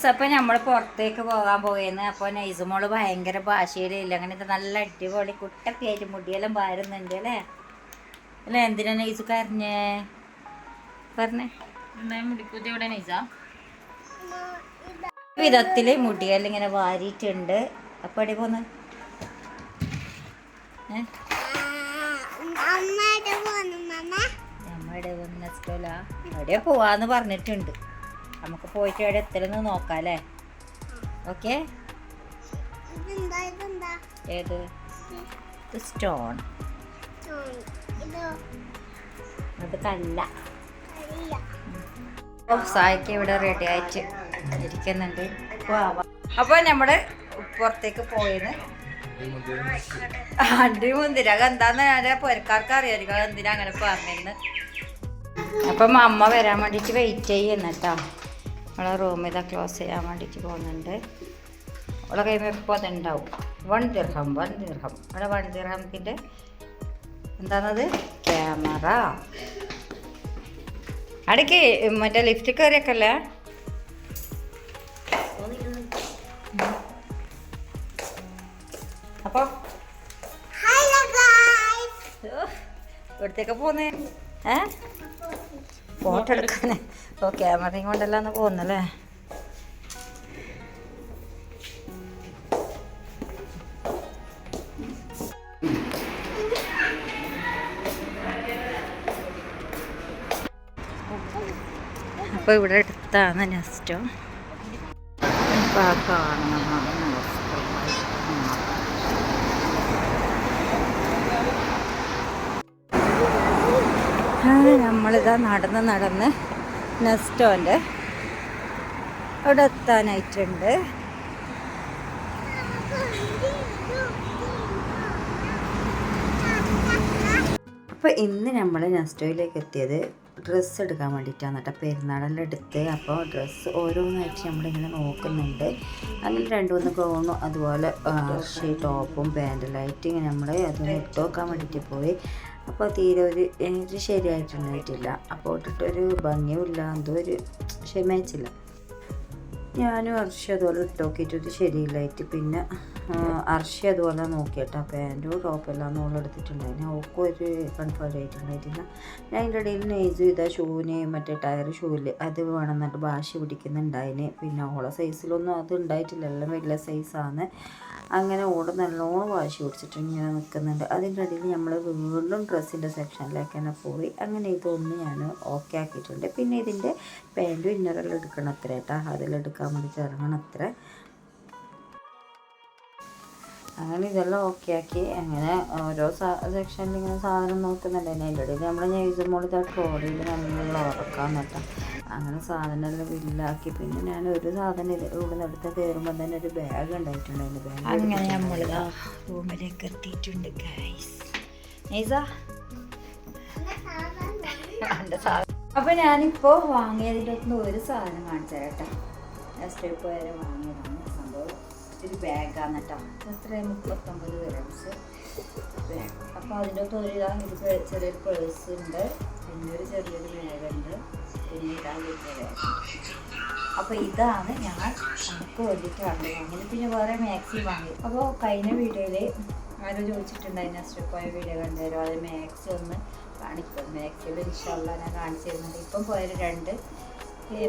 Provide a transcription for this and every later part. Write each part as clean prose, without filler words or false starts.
അപ്പം നമ്മൾ പുറത്തേക്ക് പോകാൻ പോയെന്ന്. അപ്പോൾ നൈസുമോള് ഭയങ്കര ഭാഷയിലില്ല. അങ്ങനത്തെ നല്ല അടിപൊളി കുട്ടൊക്കെയായിട്ട് മുടിയെല്ലാം വാരുന്നുണ്ട് അല്ലേ അല്ലേ? എന്തിനാ നൈസ് കരഞ്ഞേ പറഞ്ഞേ? മുടിക്കൂത്തി ഇവിടെ നൈസാ വിധത്തില് മുടിയെല്ലാം ഇങ്ങനെ വാരിയിട്ടുണ്ട്. അപ്പം എവിടെ പോന്ന് നമ്മടെ വന്ന സ്റ്റോല എവിടെ പോവാന്ന് പറഞ്ഞിട്ടുണ്ട്. നമുക്ക് പോയിട്ട് എവിടെ എത്തലെന്ന് നോക്കാം അല്ലേ? ഓക്കെ. ഏത് സ്റ്റോൺ? അത് കല്ല. സായിക്ക് ഇവിടെ റെഡി ആയിട്ട് ഇരിക്കുന്നുണ്ട്. അപ്പോൾ നമ്മള് പുറത്തേക്ക് പോയത് അണ്ടി മുന്തിരി. അത് എന്താന്ന് ഞാൻ പൊരക്കാർക്ക് അറിയായിരിക്കും അത് എന്തിനാ അങ്ങനെ പറഞ്ഞിരുന്നു. അപ്പം അമ്മ വരാൻ വേണ്ടിയിട്ട് വെയിറ്റ് ചെയ്യുന്നിട്ടോ. അവളെ റൂം ഇതാ ക്ലോസ് ചെയ്യാൻ വേണ്ടിയിട്ട് പോകുന്നുണ്ട്. അവളെ കൈമ ഇപ്പോൾ അതുണ്ടാവും. 1 ദിർഹം അവിടെ 1 ദിർഹത്തിൻ്റെ എന്താണത്? ക്യാമറ. അടയ്ക്ക് മറ്റേ ലിഫ്റ്റ് കയറിയൊക്കെയല്ലേ? അപ്പോൾ ഇവിടത്തേക്ക് പോന്നേ ഫോട്ടോ എടുക്കാനേ. ഓ ക്യാമറയും കൊണ്ടല്ലാന്ന് പോകുന്നല്ലേ? അപ്പോൾ ഇവിടെ അടുത്താണ് നെസ്റ്റോ. ഇപ്പോൾ ആ കാണുന്നതാണ് നെസ്റ്റോ. നമ്മളിതാ നടന്ന് നെസ്റ്റോൻ്റെ അവിടെ എത്താനായിട്ടുണ്ട്. അപ്പോൾ ഇന്ന് നമ്മൾ നെസ്റ്റോയിലേക്ക് എത്തിയത് ഡ്രസ്സ് എടുക്കാൻ വേണ്ടിയിട്ടാണ് കേട്ടോ. പെരുന്നാളെല്ലാം എടുത്ത് അപ്പോൾ ഡ്രസ്സ് ഓരോന്നായിട്ട് നമ്മളിങ്ങനെ നോക്കുന്നുണ്ട്. അങ്ങനെ 2-3 ഗൗണും അതുപോലെ ടോപ്പും പാൻറ്റെല്ലായിട്ട് ഇങ്ങനെ നമ്മൾ അതൊന്ന് ഇട്ട് നോക്കാൻ വേണ്ടിയിട്ട് പോയി. അപ്പോൾ തീരെ ഒരു ശരിയായിട്ടുണ്ടായിട്ടില്ല. അപ്പോൾ ഇട്ടിട്ടൊരു ഭംഗിയുമില്ല, എന്തോ ഒരു ക്ഷമിച്ചില്ല. ഞാനും അർഷി അതുപോലെ ഇട്ട് നോക്കിയിട്ടൊരു ശരിയില്ലായിട്ട് പിന്നെ അർഷി അതുപോലെ നോക്കിയിട്ടാ പാൻറ്റും ടോപ്പെല്ലാം നോളെടുത്തിട്ടുണ്ടായിരുന്നു. അവൾക്കും ഒരു കംഫർട്ട് ആയിട്ടുണ്ടായിട്ടില്ല. ഞാൻ അതിൻ്റെ ഇടയിൽ നെയ്സ് ചെയ്ത ഷൂവിന് മറ്റേ ടയർ ഷൂവില് അത് വേണമെന്നിട്ട് വാശി പിടിക്കുന്നുണ്ടായിന്. പിന്നെ ഓളെ സൈസിലൊന്നും അത് ഉണ്ടായിട്ടില്ല, എല്ലാം വലിയ സൈസാണ്. അങ്ങനെ ഓട് നല്ലോണം വാശി പിടിച്ചിട്ട് ഇങ്ങനെ നിൽക്കുന്നുണ്ട്. അതിൻ്റെ ഇടയിൽ നമ്മൾ വീണ്ടും ഡ്രസ്സിൻ്റെ സെക്ഷനിലേക്ക് തന്നെ പോയി. അങ്ങനെ ഇതൊന്ന് ഞാൻ ഓക്കെ ആക്കിയിട്ടുണ്ട്. പിന്നെ ഇതിൻ്റെ പാൻറ്റും ഇന്നറെല്ലാം എടുക്കണം അത്ര കേട്ടോ, അതിലെടുക്കാൻ വേണ്ടിയിട്ട് ഇറങ്ങണം അത്ര. അങ്ങനെ ഇതെല്ലാം ഓക്കെ ആക്കി അങ്ങനെ ഓരോ സെക്ഷനിൽ ഇങ്ങനെ സാധനം നോക്കുന്നുണ്ടായിരുന്നു. അതിൻ്റെ ഇടയിൽ നമ്മൾ നെയ്സുമ്പോൾ ട്രോളിയിൽ നല്ല ഉറക്കാൻ നട്ടാം. അങ്ങനെ സാധനമെല്ലാം ബില്ലാക്കി. പിന്നെ ഞാൻ ഒരു സാധനം ഇവിടെ നിന്ന് എടുത്ത് കയറുമ്പോൾ തന്നെ ഒരു ബാഗ് ഉണ്ടായിട്ടുണ്ടായിരുന്നു. ബാഗ് അങ്ങനെ നമ്മൾ റൂമിലേക്ക് എത്തിയിട്ടുണ്ട് ഗൈസ്. അപ്പോൾ ഞാനിപ്പോൾ വാങ്ങിയതിൻ്റെ ഒരു സാധനം കാണിച്ചു തരാം കേട്ടോ. നെസ്റ്റോയിൽ വരെ വാങ്ങിയതാണ് സംഭവം. ഒരു ബാഗാണ് കേട്ടോ. എത്ര 39 ദിർഹംസ് ബാഗ്. അപ്പോൾ അതിൻ്റെ അകത്ത് ഒരു ചെറിയൊരു പേഴ്സ് ഉണ്ട്, പിന്നെ ഒരു ചെറിയൊരു ബാഗുണ്ട്, പിന്നെ ഇതാ വലിയ ബാഗ്. അപ്പോൾ ഇതാണ് ഞാൻ നമുക്ക് വേണ്ടിയിട്ട് വാങ്ങിയത്. പിന്നെ വേറെ മാക്സി വാങ്ങി. അപ്പോൾ കഴിഞ്ഞ വീഡിയോയിൽ ആരോ ചോദിച്ചിട്ടുണ്ടായി നെസ്റ്റോയിൽ പോയ വീഡിയോ കണ്ടുതരും, അത് മാക്സി ഒന്ന് കാണിക്കും. മാക്സിയിൽ ഇൻഷാല്ലാ ഞാൻ കാണിച്ചു തരുന്നുണ്ട്. ഇപ്പം പോയൊരു 2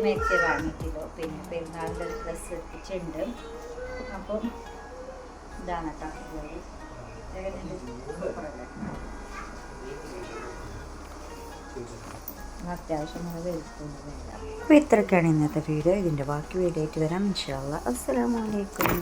മാക്സി വാങ്ങിയിട്ടില്ലോ. പിന്നെ പെരുന്നാളിൻ്റെ ഒരു ഡ്രസ്സ് എത്തിച്ചിട്ടുണ്ട്. അപ്പം ഇതാണ് കേട്ടോ. അത്യാവശ്യം നല്ല വലുപ്പമുണ്ട്. അപ്പോൾ ഇത്രയൊക്കെയാണ് ഇന്നത്തെ വീഡിയോ. ഇതിൻ്റെ ബാക്കി വീഡിയോ ആയിട്ട് വരാം ഇൻഷാ അല്ലാ. അസ്സലാമു അലൈക്കും.